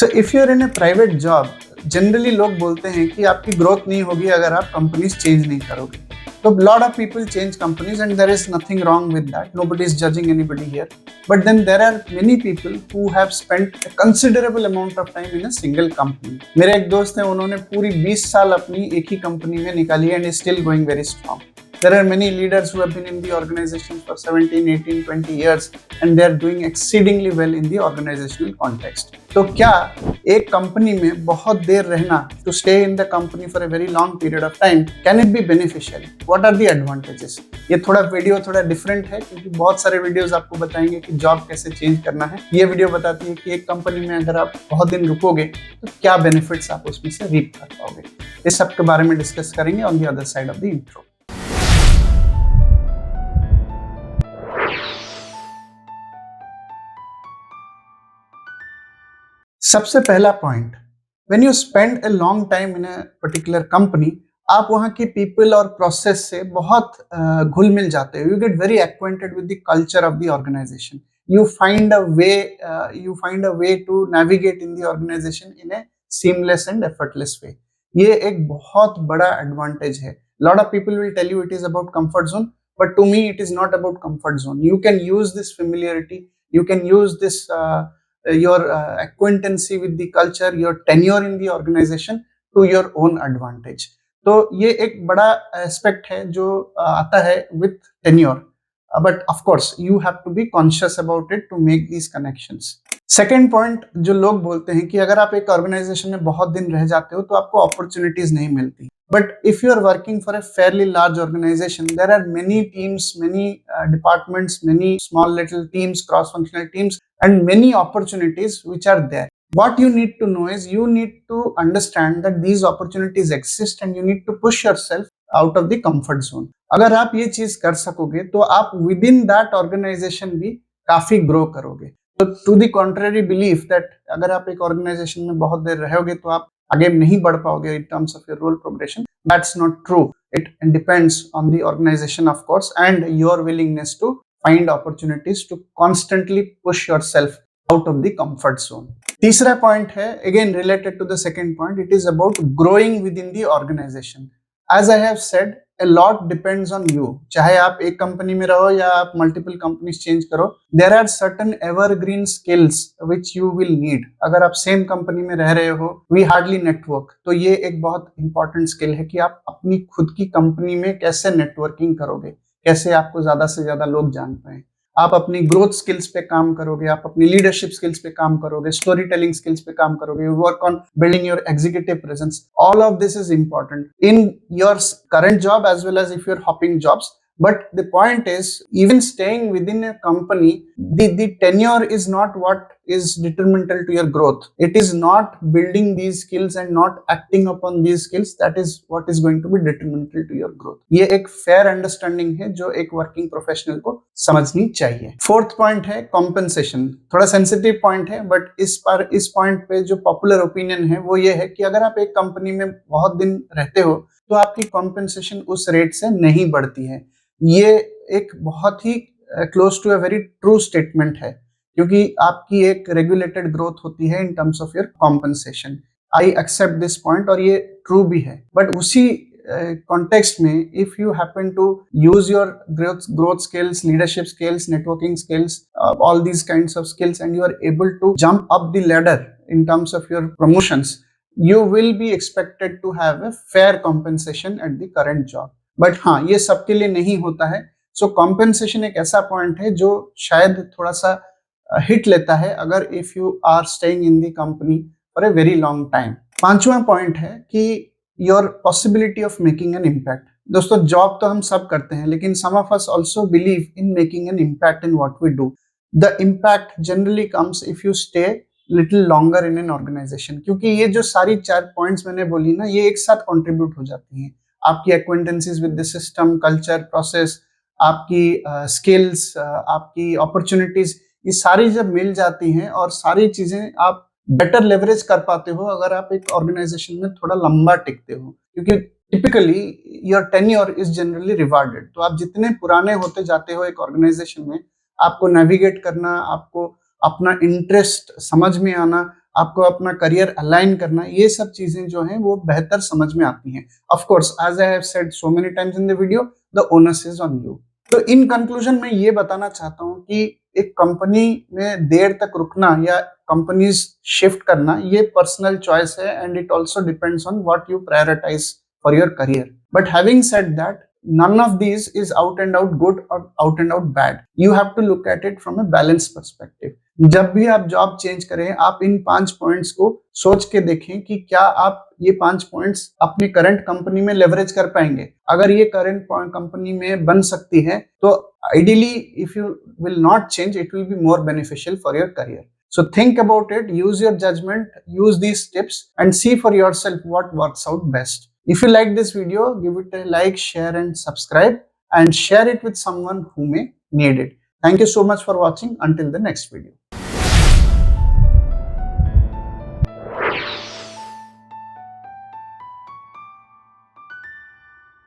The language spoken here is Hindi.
So if you are in a private job, generally लोग बोलते हैं कि आपकी ग्रोथ नहीं होगी अगर आप कंपनीज चेंज नहीं करोगे. So lot of people change companies and there is nothing wrong with that. Nobody is judging anybody here. But then there are many people who have spent a considerable amount of time in a single company. मेरे एक दोस्त हैं, उन्होंने पूरी 20 साल अपनी एक ही कंपनी में निकाली and is still going very strong. There are many leaders who have been in the organization for 17, 18, 20 years and they are doing exceedingly well in the organizational context. तो क्या एक कंपनी में बहुत देर रहना, to stay in the company for a very long period of time, can it be beneficial? What are the advantages? ये थोड़ा वीडियो थोड़ा डिफरेंट है क्योंकि बहुत सारे वीडियोस आपको बताएंगे कि जॉब कैसे चेंज करना है. ये वीडियो बताती है कि एक कंपनी में अगर आप बहुत दिन रुकोगे तो क्या बेनिफिट्स आप उसमें से रीप कर पाओगे. इस सब के बारे में डिस्कस करेंगे on the other side of the intro. सबसे पहला point, when you spend a long time in a particular company, आप वहाँ की पीपल और प्रोसेस से बहुत घुल मिल जाते हो. You get very acquainted with the culture of the organisation. You find a way to navigate in the organisation in a seamless and effortless way. ये एक बहुत बड़ा एडवांटेज है. Lot of people will tell you it is about comfort zone, but to me it is not about comfort zone. You can use this familiarity, you can use this your acquaintancy with the culture, your tenure in the organization to your own advantage. तो ये एक बड़ा एस्पेक्ट है जो आता है with tenure, but of course you have to be conscious about it to make these connections. Second point, जो लोग बोलते हैं कि अगर आप एक ऑर्गेनाइजेशन में बहुत दिन रह जाते हो तो आपको अपॉर्चुनिटीज नहीं मिलती. But if you are working for a fairly large organization, there are many teams, many departments, many small little teams, cross-functional teams, and many opportunities which are there. What you need to know is you need to understand that these opportunities exist and you need to push yourself out of the comfort zone. अगर आप ये चीज कर सकोगे तो आप within that organization भी काफी ग्रो करोगे. तो to the contrary belief that अगर आप एक ऑर्गेनाइजेशन में बहुत देर रहोगे तो आप आगे नहीं बढ़ पाओगे in terms of your role progression, that's not true. It depends on the organization of course and your willingness to find opportunities to constantly push yourself out of the comfort zone. तीसरा पॉइंट है again related to the second point, it is about growing within the organization. As I have said, a lot depends on you. चाहे आप एक कंपनी में रहो या आप मल्टीपल कंपनीज चेंज करो, there are certain evergreen skills which you will need. अगर आप सेम कंपनी में रह रहे हो, we hardly network, तो ये एक बहुत इंपॉर्टेंट स्किल है कि आप अपनी खुद की कंपनी में कैसे नेटवर्किंग करोगे, कैसे आपको ज्यादा से ज्यादा लोग जान पाए. आप अपनी ग्रोथ स्किल्स पे काम करोगे, आप अपनी लीडरशिप स्किल्स पे काम करोगे, स्टोरी टेलिंग स्किल्स पे काम करोगे, you work on building your executive presence. All of this is important in your current job as well as if you're hopping jobs. But the point is, even staying within a company, the tenure is not what is detrimental to your growth. It is not building these skills and not acting upon these skills that is what is going to be detrimental to your growth. ये एक fair understanding है जो एक working professional को समझनी चाहिए. फोर्थ पॉइंट है compensation. थोड़ा sensitive पॉइंट है, but इस पॉइंट पे जो popular opinion है वो ये है कि अगर आप एक कंपनी में बहुत दिन रहते हो तो आपकी compensation उस रेट से नहीं बढ़ती है. ये एक बहुत ही close to a very true statement है क्योंकि आपकी एक रेगुलेटेड ग्रोथ होती है in terms of your compensation. I accept this point और ये ट्रू भी है. बट उसी कॉन्टेक्स्ट में if you happen to use your growth skills, leadership skills, networking skills, all these kinds of skills and you are able to jump up the ladder in terms of your promotions, you will be expected to have a fair compensation at the current job. But हाँ, ये सबके लिए नहीं होता है. सो कॉम्पेंसेशन एक ऐसा पॉइंट है जो शायद थोड़ा सा हिट लेता है अगर if you are staying in the company for a very long time. पांचवा पॉइंट है कि your possibility of making an impact. दोस्तों, जॉब तो हम सब करते हैं लेकिन some of us also believe in making an impact in what we do. The impact generally comes if you stay little longer in an organisation. क्योंकि ये जो सारी 4 पॉइंट्स मैंने बोली ना, ये एक साथ कॉन्ट्रीब्यूट हो जाती हैं. आपकी acquaintances with the system, culture, process, आपकी स्किल्स, आपकी अपॉर्चुनिटीज, ये सारी जब मिल जाती हैं और सारी चीजें आप बेटर लेवरेज कर पाते हो अगर आप एक ऑर्गेनाइजेशन में थोड़ा लंबा टिकते हो. क्योंकि typically your tenure is generally rewarded. तो आप जितने पुराने होते जाते हो एक ऑर्गेनाइजेशन में, आपको नेविगेट करना, आपको अपना इंटरेस्ट समझ में आना, आपको अपना करियर अलाइन करना, ये सब चीजें जो हैं वो बेहतर समझ में आती हैं। Of course as I have said so many times in the video, the onus is on you. तो इन कंक्लूजन मैं ये बताना चाहता हूँ कि एक कंपनी में देर तक रुकना या कंपनीज शिफ्ट करना ये पर्सनल चॉइस है, and it also depends on what you prioritise for your career. But having said that, none of these is out and out good or out and out bad. You have to look at it from a balanced perspective. जब भी आप जॉब चेंज करें, आप इन 5 पॉइंट्स को सोच के देखें कि क्या आप ये 5 पॉइंट्स अपनी करंट कंपनी में लेवरेज कर पाएंगे। अगर ये करंट कंपनी में बन सकती है तो ideally if you will not change, it will be more beneficial for your career. So think about it, use your judgment, use these tips and see for yourself what works out best. If you like this video, give it a like, share and subscribe, and share it with someone who may need it. Thank you so much for watching. Until the next video.